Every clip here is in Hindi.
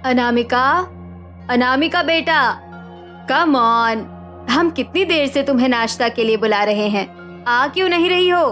अनामिका, अनामिका बेटा, कम ऑन। हम कितनी देर से तुम्हें नाश्ता के लिए बुला रहे हैं, आ क्यों नहीं रही हो?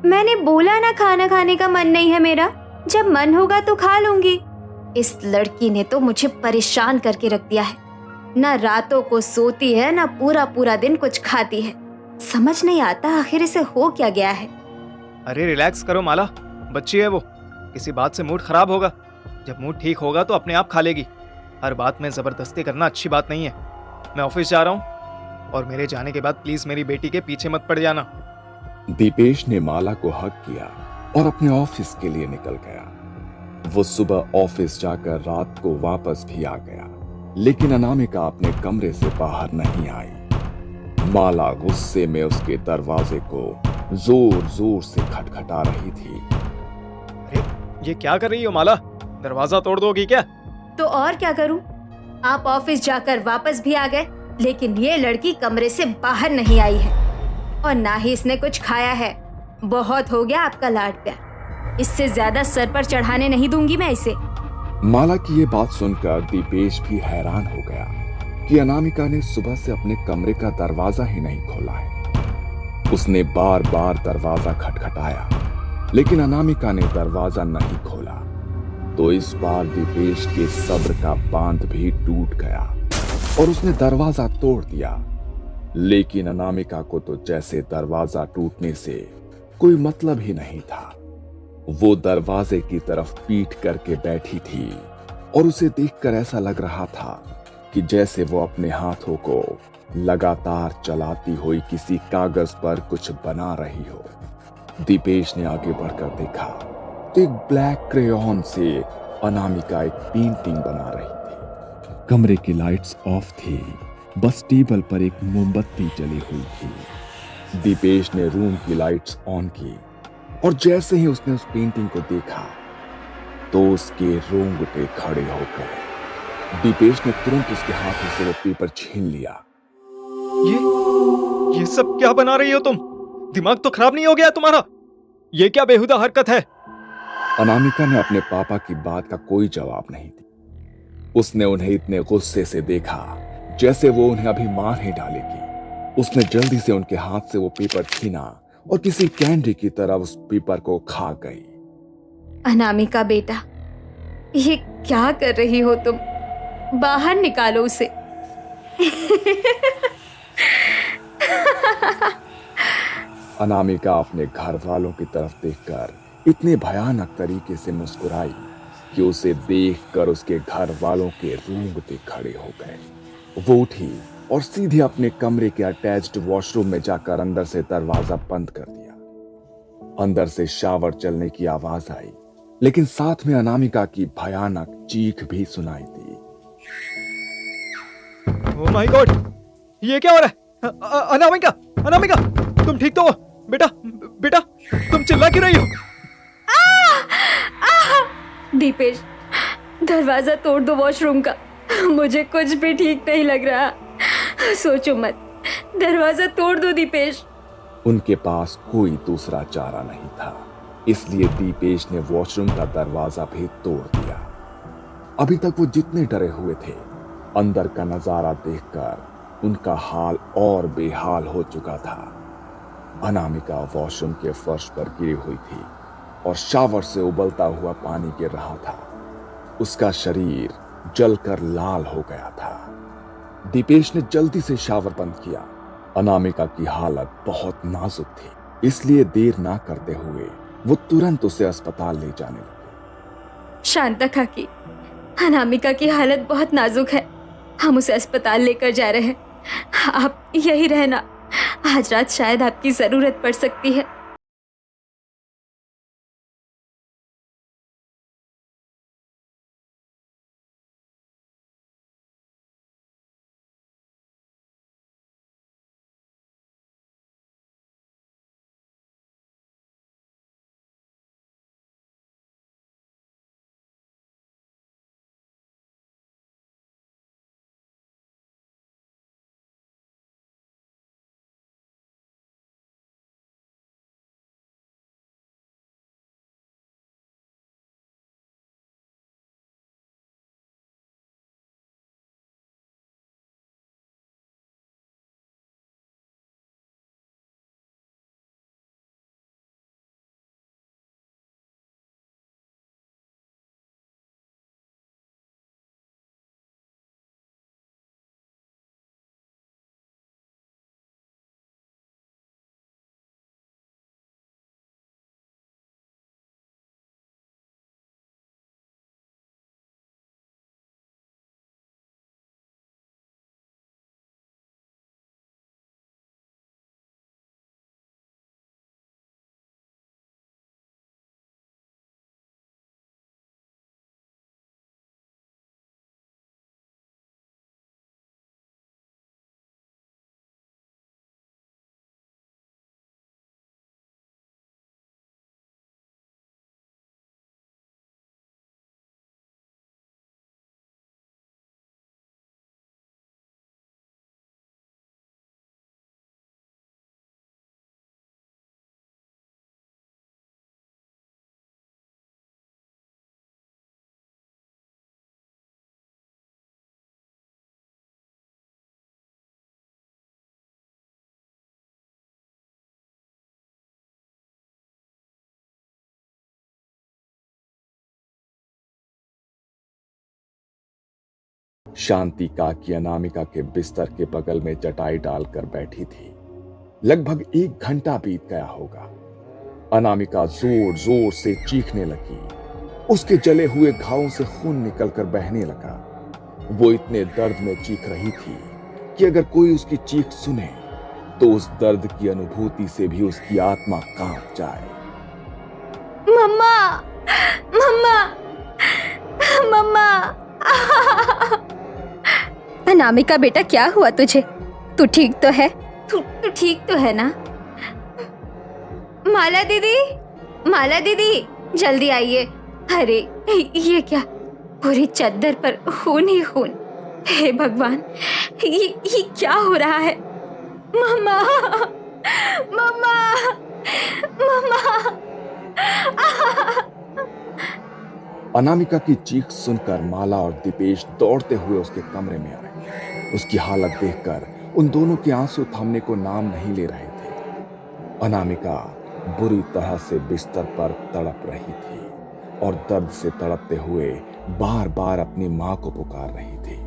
मैंने बोला ना, खाना खाने का मन नहीं है मेरा, जब मन होगा तो खा लूंगी। इस लड़की ने तो मुझे परेशान करके रख दिया है, ना रातों को सोती है, ना पूरा पूरा दिन कुछ खाती है। समझ नहीं आता आखिर इसे हो क्या गया है। अरे रिलैक्स करो माला, बच्ची है वो, किसी बात से मूड खराब होगा। जब मूड ठीक होगा तो अपने आप खा लेगी। हर बात में जबरदस्ती करना अच्छी बात नहीं है। मैं ऑफिस जा रहा हूँ और मेरे जाने के बाद प्लीज मेरी बेटी के पीछे मत पड़ जाना। दीपेश ने माला को हक किया और अपने ऑफिस के लिए निकल गया। वो सुबह ऑफिस जाकर रात को वापस भी आ गया, लेकिन अनामिका अपने कमरे से बाहर नहीं आई। माला गुस्से में उसके दरवाजे को जोर जोर से खटखटा रही थी। अरे ये क्या कर रही हो माला, दरवाजा तोड़ दोगी क्या? तो और क्या करूं? आप ऑफिस जाकर वापस भी आ गए, लेकिन ये लड़की कमरे से बाहर नहीं आई है और ना ही इसने कुछ खाया है। बहुत हो गया आपका लाड प्यार, इससे ज्यादा सर पर चढ़ाने नहीं दूंगी मैं इसे। माला की ये बात सुनकर दीपेश भी हैरान हो गया कि अनामिका ने सुबह से अपने कमरे का दरवाजा ही नहीं खोला है। उसने बार बार दरवाजा खटखटाया, लेकिन अनामिका ने दरवाजा नहीं खोला। तो इस बार दीपेश के सब्र का बांध भी टूट गया और उसने दरवाजा तोड़ दिया। लेकिन अनामिका को तो जैसे दरवाजा टूटने से कोई मतलब ही नहीं था। वो दरवाजे की तरफ पीठ करके बैठी थी और उसे देखकर ऐसा लग रहा था कि जैसे वो अपने हाथों को लगातार चलाती हुई किसी कागज पर कुछ बना रही हो। दीपेश ने आगे बढ़कर देखा तो एक ब्लैक क्रेयॉन से अनामिका एक पेंटिंग बना रही थी। कमरे की लाइट्स ऑफ थी, बस टेबल पर एक मोमबत्ती जली हुई थी। दीपेश ने रूम की लाइट्स ऑन की और जैसे ही उसने उस पेंटिंग को देखा तो उसके रोंगटे खड़े हो गए। दीपेश ने तुरंत उसके हाथों से वो पेपर छीन लिया। ये सब क्या बना रही हो तुम? दिमाग तो खराब नहीं हो गया तुम्हारा? ये क्या बेहुदा हरकत है? अनामिका ने अपने पापा की बात का कोई जवाब नहीं दिया। उसने उन्हें इतने गुस्से से देखा जैसे वो उन्हें अभी मार ही डालेगी। उसने जल्दी से उनके हाथ से वो पेपर छीना और किसी कैंडी की तरह उस पेपर को खा गई। अनामिका बेटा, ये क्या कर रही हो तुम? बाहर निकालो उसे। अनामिका अपने घर वालों की तरफ देखकर इतने भयानक तरीके से मुस्कुराई कि उसे देखकर उसके घर वालों के रोंगटे खड़े हो गए। वो उठी और सीधे अपने कमरे के अटैच्ड वॉशरूम में जाकर अंदर से दरवाजा बंद कर दिया। अंदर से शावर चलने की आवाज आई, लेकिन साथ में अनामिका की भयानक चीख भी सुनाई दी। ओह माय गॉड, ये क्या हो रहा है? अनामिका, अनामिका, तुम ठीक तो हो? बेटा, बेटा, तुम चिल्ला क्यों रही हो? दीपेश, दरवाजा तोड़ दो वॉशरूम का, मुझे कुछ भी ठीक नहीं लग रहा। सोचो मत, दरवाजा तोड़ दो दीपेश। उनके पास कोई दूसरा चारा नहीं था, इसलिए दीपेश ने वॉशरूम का दरवाजा भी तोड़ दिया। अभी तक वो जितने डरे हुए थे, अंदर का नजारा देखकर उनका हाल और बेहाल हो चुका था। अनामिका वॉशरूम के फर्श पर गिरी हुई थी और शावर से उबलता हुआ पानी गिर रहा था। उसका शरीर जलकर लाल हो गया था। दीपेश ने जल्दी से शावर बंद किया। अनामिका की हालत बहुत नाजुक थी, इसलिए देर ना करते हुए वो तुरंत उसे अस्पताल ले जाने लगे। शांता काकी, अनामिका की हालत बहुत नाजुक है, हम उसे अस्पताल लेकर जा रहे हैं। आप यही रहना, आज रात शायद आपकी जरूरत पड़ सकती है। शांति काकी अनामिका के बिस्तर के बगल में चटाई डालकर बैठी थी। लगभग 1 घंटा बीत गया होगा। अनामिका जोर जोर से चीखने लगी। उसके जले हुए घावों से खून निकलकर बहने लगा। वो इतने दर्द में चीख रही थी कि अगर कोई उसकी चीख सुने तो उस दर्द की अनुभूति से भी उसकी आत्मा कांप जाए। मम्मा, मम्मा, मम्मा। अनामिका बेटा, क्या हुआ तुझे? तू ठीक तो है? तू ठीक तो है ना? माला दीदी, माला दीदी, जल्दी आइए। अरे ये क्या, पूरी चद्दर पर खून ही खून। हे भगवान, ये क्या हो रहा है? मम्मा, मम्मा, मम्मा। अनामिका की चीख सुनकर माला और दीपेश दौड़ते हुए उसके कमरे में आए। उसकी हालत देखकर उन दोनों के आंसू थमने को नाम नहीं ले रहे थे। अनामिका बुरी तरह से बिस्तर पर तड़प रही थी और दर्द से तड़पते हुए बार बार अपनी मां को पुकार रही थी।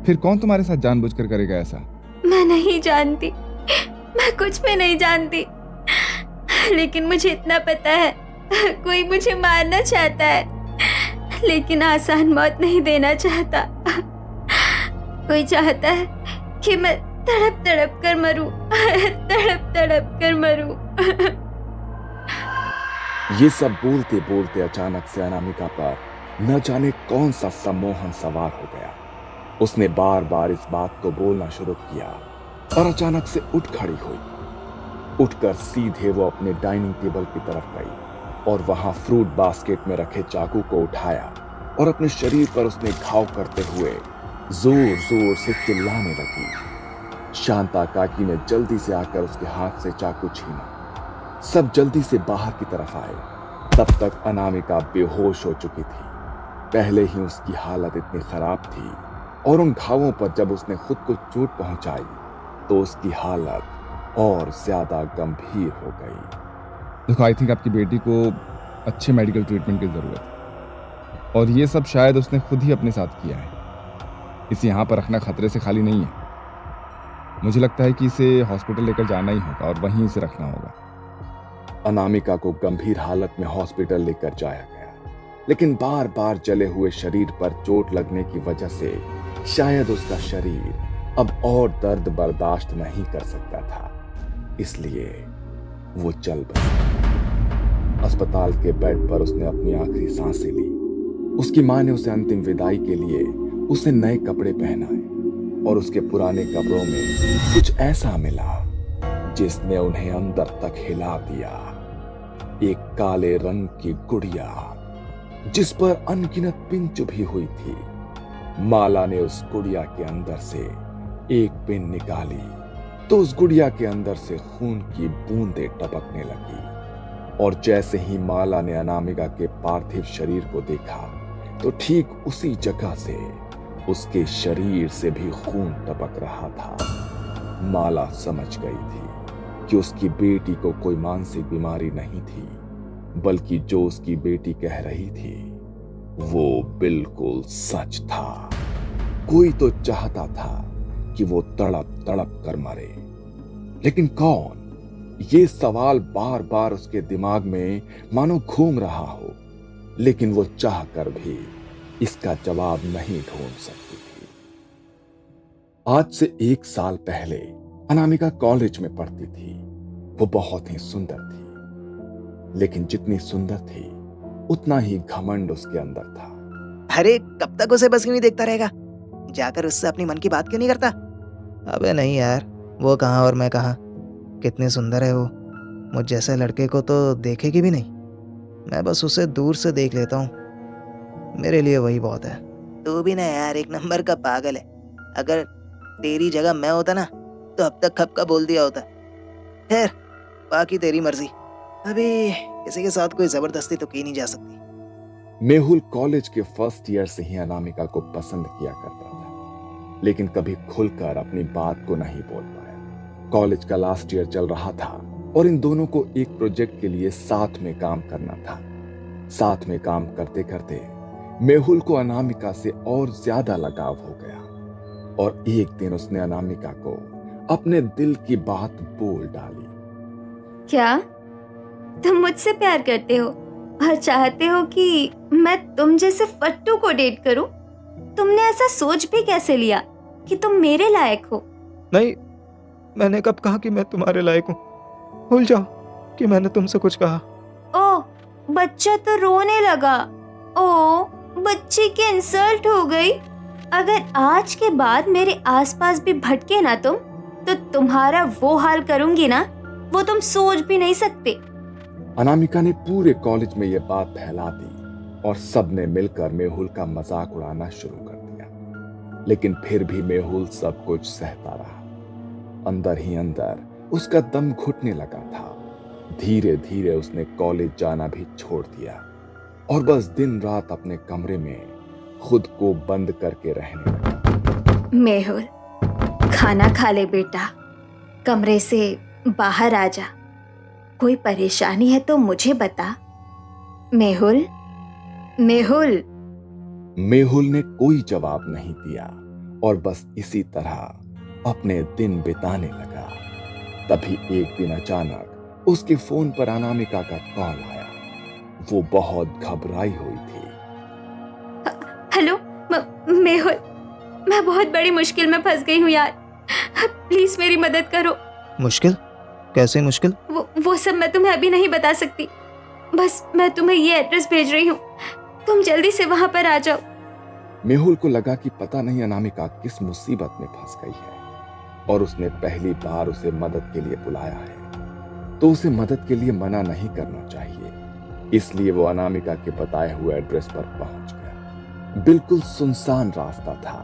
फिर कौन तुम्हारे साथ जानबूझकर करेगा ऐसा? मैं नहीं जानती, मैं कुछ भी नहीं जानती, लेकिन मुझे इतना पता है, कोई मुझे मारना चाहता है, लेकिन आसान मौत नहीं देना चाहता। कोई चाहता है कि मैं तड़प तड़प कर मरूं, तड़प तड़प कर मरूं। ये सब बोलते बोलते अचानक से अनामिका पर न जाने कौन सा सम्मोहन सवार हो गया। उसने बार बार इस बात को बोलना शुरू किया और अचानक से उठ खड़ी हुई। उठकर सीधे वो अपने डाइनिंग टेबल की तरफ गई और वहां फ्रूट बास्केट में रखे चाकू को उठाया और अपने शरीर पर उसने घाव करते हुए जोर जोर से चिल्लाने लगी। शांता काकी ने जल्दी से आकर उसके हाथ से चाकू छीना। सब जल्दी से बाहर की तरफ आए। तब तक अनामिका बेहोश हो चुकी थी। पहले ही उसकी हालत इतनी खराब थी और उन घावों पर जब उसने खुद को चोट पहुंचाई तो उसकी हालत और ज्यादा गंभीर हो गई। देखो, आई थिंक आपकी बेटी को अच्छे मेडिकल ट्रीटमेंट की ज़रूरत है और ये सब शायद उसने खुद ही अपने साथ किया है। इसे यहाँ पर रखना खतरे से खाली नहीं है। मुझे लगता है कि इसे हॉस्पिटल लेकर जाना ही होगा और वहीं इसे रखना होगा। अनामिका को गंभीर हालत में हॉस्पिटल लेकर जाया गया, लेकिन बार बार जले हुए शरीर पर चोट लगने की वजह से शायद उसका शरीर अब और दर्द बर्दाश्त नहीं कर सकता था, इसलिए वो चल बसा। अस्पताल के बेड पर उसने अपनी आखिरी सांसें ली। उसकी मां ने उसे अंतिम विदाई के लिए उसे नए कपड़े पहनाए और उसके पुराने कपड़ों में कुछ ऐसा मिला जिसने उन्हें अंदर तक हिला दिया। एक काले रंग की गुड़िया जिस पर अनगिनत पिन चुभी हुई थी। माला ने उस गुड़िया के अंदर से एक पिन निकाली तो उस गुड़िया के अंदर से खून की बूंदें टपकने लगी और जैसे ही माला ने अनामिका के पार्थिव शरीर को देखा तो ठीक उसी जगह से उसके शरीर से भी खून टपक रहा था। माला समझ गई थी कि उसकी बेटी को कोई मानसिक बीमारी नहीं थी, बल्कि जो उसकी बेटी कह रही थी वो बिल्कुल सच था। कोई तो चाहता था कि वो तड़प तड़प कर मरे, लेकिन कौन? ये सवाल बार बार उसके दिमाग में मानो घूम रहा हो, लेकिन वो चाह कर भी इसका जवाब नहीं ढूंढ सकती थी। आज से 1 साल पहले अनामिका कॉलेज में पढ़ती थी। वो बहुत ही सुंदर थी, लेकिन जितनी सुंदर थी उतना ही घमंड उसके अंदर था। अरे कब तक उसे बस क्यों नहीं देखता रहेगा? जाकर उससे अपनी मन की बात क्यों नहीं करता? अबे नहीं यार, वो कहाँ और मैं कहाँ। कितनी सुंदर है वो, मुझ जैसे लड़के को तो देखेगी भी नहीं। मैं बस उसे दूर से देख लेता हूँ, मेरे लिए वही बहुत है। तू भी ना यार एक नंबर का पागल है। अगर तेरी जगह मैं होता ना तो अब तक खप का बोल दिया होता। खैर बाकी तेरी मर्जी। अभी किसी के साथ कोई जबरदस्ती तो की नहीं जा सकती। मेहुल कॉलेज के फर्स्ट ईयर से ही अनामिका को पसंद किया करता था, लेकिन कभी खुलकर अपनी बात को नहीं बोल पाया। कॉलेज का लास्ट ईयर चल रहा था और इन दोनों को एक प्रोजेक्ट के लिए साथ में काम करना था। साथ में काम करते करते मेहुल को अनामिका से और ज्यादा लगाव हो गया और एक दिन उसने अनामिका को अपने दिल की बात बोल डाली। क्या तुम मुझसे प्यार करते हो और चाहते हो कि मैं तुम जैसे फट्टू को डेट करूं? तुमने ऐसा सोच भी कैसे लिया कि तुम मेरे लायक हो? नहीं, मैंने कब कहा कि मैं तुम्हारे लायक हूँ? भूल जाओ कि मैंने तुमसे कुछ कहा। ओ, बच्चा तो रोने लगा। ओ, बच्ची की इंसल्ट हो गई। अगर आज के बाद मेरे आसपास भी भटके ना तुम, तो तुम्हारा वो हाल करूंगी ना, वो तुम सोच भी नहीं सकते। अनामिका ने पूरे कॉलेज में यह बात फैला दी और सबने मिलकर मेहुल का मजाक उड़ाना शुरू कर दिया। लेकिन फिर भी मेहुल सब कुछ सहता रहा। अंदर ही अंदर उसका दम घुटने लगा था। धीरे धीरे उसने कॉलेज जाना भी छोड़ दिया और बस दिन रात अपने कमरे में खुद को बंद करके रहने लगा। मेहुल, खाना खा ले बेटा, कमरे से बाहर आ जा। कोई परेशानी है तो मुझे बता। मेहुल, मेहुल। मेहुल ने कोई जवाब नहीं दिया और बस इसी तरह अपने दिन बिताने लगा। तभी एक दिन अचानक उसके फोन पर अनामिका का कॉल आया। वो बहुत घबराई हुई थी। हेलो मेहुल, मैं बहुत बड़ी मुश्किल में फंस गई हूँ यार, प्लीज मेरी मदद करो। मुश्किल? कैसे मुश्किल? वो सब मैं तुम्हें अभी नहीं बता सकती। बस मैं तुम्हें ये एड्रेस भेज रही हूँ, तुम जल्दी से वहां पर आ जाओ। मेहुल को लगा कि पता नहीं अनामिका किस मुसीबत में फंस गई है और उसने पहली बार उसे मदद के लिए बुलाया है, तो उसे मदद के लिए मना नहीं करना चाहिए। इसलिए वो अनामिका के बताए हुए एड्रेस पर पहुंच गया। बिल्कुल सुनसान रास्ता था,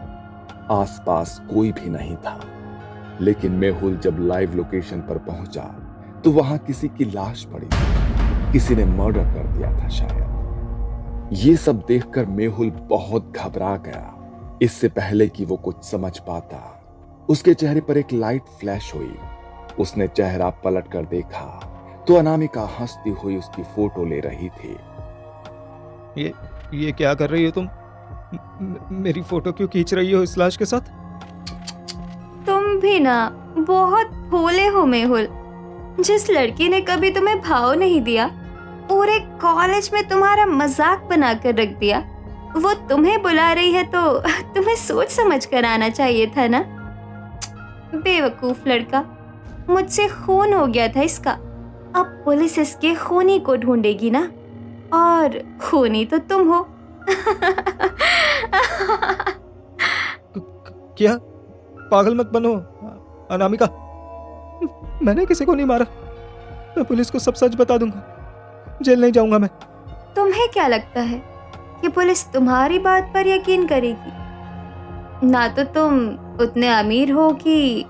आसपास कोई भी नहीं था। लेकिन मेहुल जब लाइव लोकेशन पर पहुंचा तो वहां किसी की लाश पड़ी थी। किसी ने मर्डर कर दिया था शायद। ये सब देखकर मेहुल बहुत घबरा गया। इससे पहले कि वो कुछ समझ पाता, उसके चेहरे पर एक लाइट फ्लैश हुई। उसने चेहरा पलट कर देखा तो अनामिका हंसती हुई उसकी फोटो ले रही थी। ये क्या कर रही हो तुम? मेरी फोटो क्यों खींच रही हो इस लाश के साथ? तुम भी ना बहुत भोले हो मेहुल। जिस लड़की ने कभी तुम्हें भाव नहीं दिया, पूरे कॉलेज में तुम्हारा मजाक बनाकर रख दिया, वो तुम्हें बुला रही है तो तुम्हें सोच समझ कर आना चाहिए था ना। बेवकूफ लड़का, मुझसे खून हो गया था इसका। अब पुलिस इसके खूनी को ढूंढेगी ना, और खूनी तो तुम हो। क्या? पागल मत बनो अनामिका, मैंने किसी को नहीं मारा। मैं पुलिस को सब सच बता दूंगा, जेल नहीं जाऊंगा मैं। तुम्हें क्या लगता है कि पुलिस तुम्हारी बात पर यकीन करेगी? ना तो तुम उतने अमीर हो कि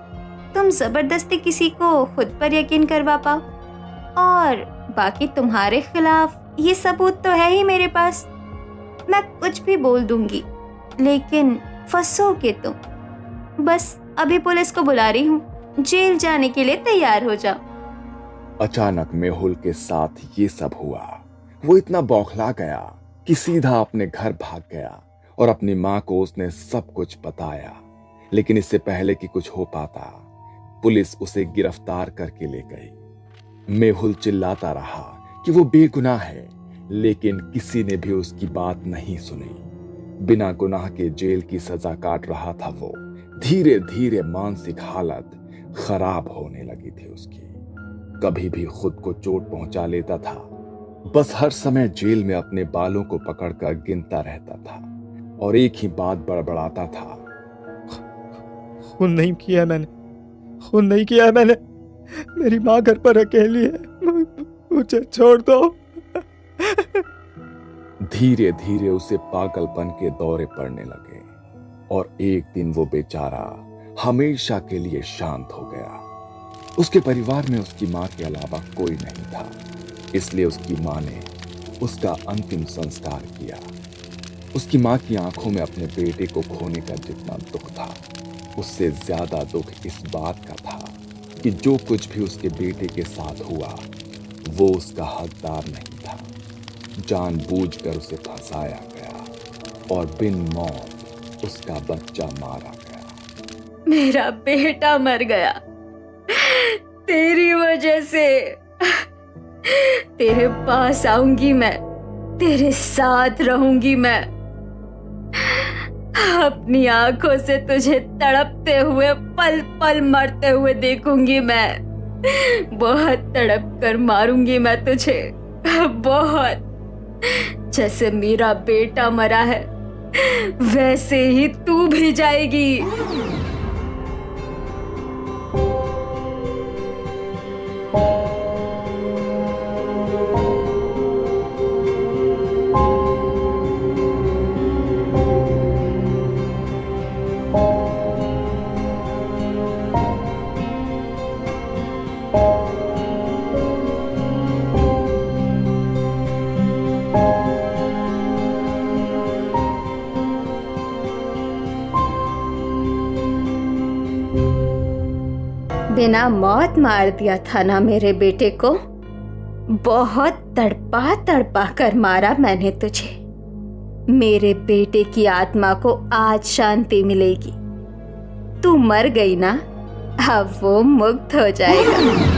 तुम जबरदस्ती किसी को खुद पर यकीन करवा पाओ, और बाकी तुम्हारे खिलाफ ये सबूत तो है ही मेरे पास। मैं कुछ भी बोल दूंगी, लेकिन फंसोगे तुम। बस अभी पुलिस को बुला रही हूँ, जेल जाने के लिए तैयार हो जाओ। अचानक मेहुल के साथ ये सब हुआ। वो इतना बौखला गया कि सीधा अपने घर भाग गया और अपनी मां को उसने सब कुछ बताया। लेकिन इससे पहले कि कुछ हो पाता, पुलिस उसे गिरफ्तार करके ले गई। मेहुल चिल्लाता रहा कि वो बेगुनाह है, लेकिन किसी ने भी उसकी बात नहीं सुनी। बिना गुनाह के जेल की सजा काट रहा था वो। धीरे धीरे मानसिक हालत खराब होने लगी थी उसकी। कभी भी खुद को चोट पहुंचा लेता था। बस हर समय जेल में अपने बालों को पकड़कर गिनता रहता था और एक ही बात बड़बड़ाता था, खून नहीं किया है मैंने, खून नहीं किया है मैंने। मेरी माँ घर पर अकेली है, मुझे छोड़ दो। धीरे धीरे उसे पागलपन के दौरे पड़ने लगे और एक दिन वो बेचारा हमेशा के लिए शांत हो गया। उसके परिवार में उसकी माँ के अलावा कोई नहीं था, इसलिए उसकी माँ ने उसका अंतिम संस्कार किया। उसकी माँ की आंखों में अपने बेटे को खोने का जितना दुख था, उससे ज्यादा दुख इस बात का था कि जो कुछ भी उसके बेटे के साथ हुआ वो उसका हकदार नहीं था। जानबूझकर उसे फंसाया गया और बिन मौत उसका बच्चा मारा गया। मेरा बेटा मर गया तेरी वजह से। तेरे पास आऊंगी मैं, तेरे साथ रहूंगी मैं, अपनी आंखों से तुझे तड़पते हुए पल पल मरते हुए देखूंगी मैं। बहुत तड़प कर मारूंगी मैं तुझे, बहुत। जैसे मेरा बेटा मरा है वैसे ही तू भी जाएगी। बिना मौत मार दिया था ना मेरे बेटे को। बहुत तड़पा तड़पा कर मारा मैंने तुझे। मेरे बेटे की आत्मा को आज शांति मिलेगी। तू मर गई ना, अब वो मुक्त हो जाएगा।